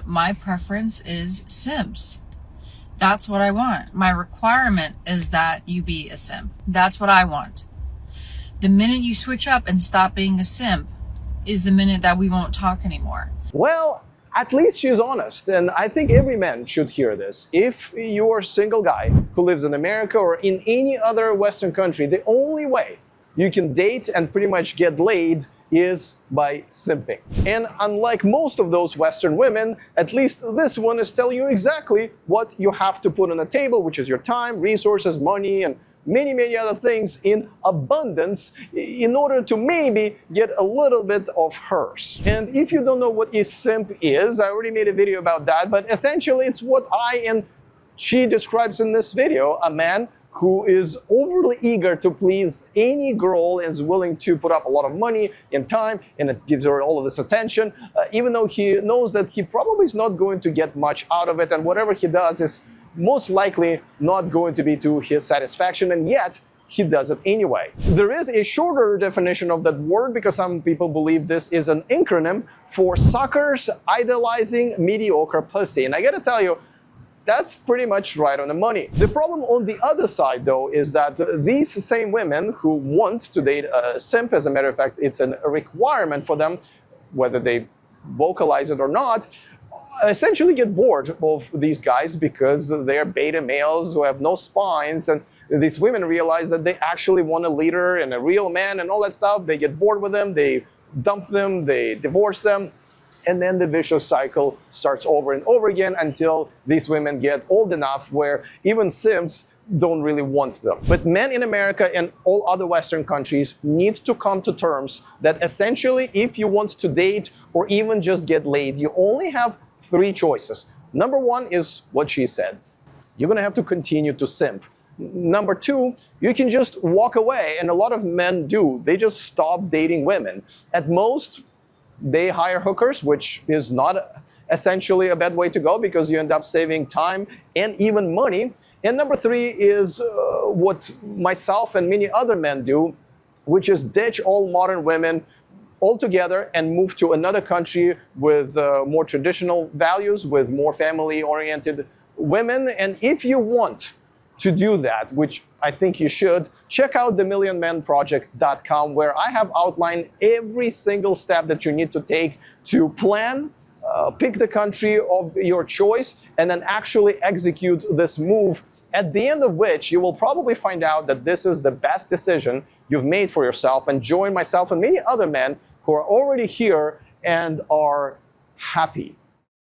my preference is simps. That's what I want. My requirement is that you be a simp. That's what I want. The minute you switch up and stop being a simp is the minute that we won't talk anymore. Well, at least she's honest, and I think every man should hear this. If you're a single guy who lives in America or in any other Western country, the only way you can date and pretty much get laid is by simping. And unlike most of those Western women, at least this one is telling you exactly what you have to put on the table, which is your time, resources, money, and many other things in abundance in order to maybe get a little bit of hers. And if you don't know what a simp is, I already made a video about that, but essentially it's what I and she describes in this video: a man who is overly eager to please any girl, is willing to put up a lot of money and time, and it gives her all of this attention, even though he knows that he probably is not going to get much out of it, and whatever he does is most likely not going to be to his satisfaction, and yet he does it anyway. There is a shorter definition of that word because some people believe this is an acronym for suckers idolizing mediocre pussy, and I gotta tell you, that's pretty much right on the money. The problem on the other side, though, is that these same women who want to date a simp, as a matter of fact, it's a requirement for them, whether they vocalize it or not, essentially get bored of these guys because they're beta males who have no spines, and these women realize that they actually want a leader and a real man and all that stuff. They get bored with them, they dump them, they divorce them, and then the vicious cycle starts over and over again until these women get old enough where even simps don't really want them. But men in America and all other Western countries need to come to terms that essentially if you want to date or even just get laid, you only have three choices. Number one is what she said. You're gonna have to continue to simp. Number two, you can just walk away, and a lot of men do. They just stop dating women. At most, they hire hookers, which is not essentially a bad way to go because you end up saving time and even money. And number three is what myself and many other men do, which is ditch all modern women altogether and move to another country with more traditional values, with more family-oriented women. And if you want to do that, which I think you should, check out themillionmenproject.com, where I have outlined every single step that you need to take to plan, pick the country of your choice, and then actually execute this move, at the end of which you will probably find out that this is the best decision you've made for yourself, and join myself and many other men who are already here and are happy.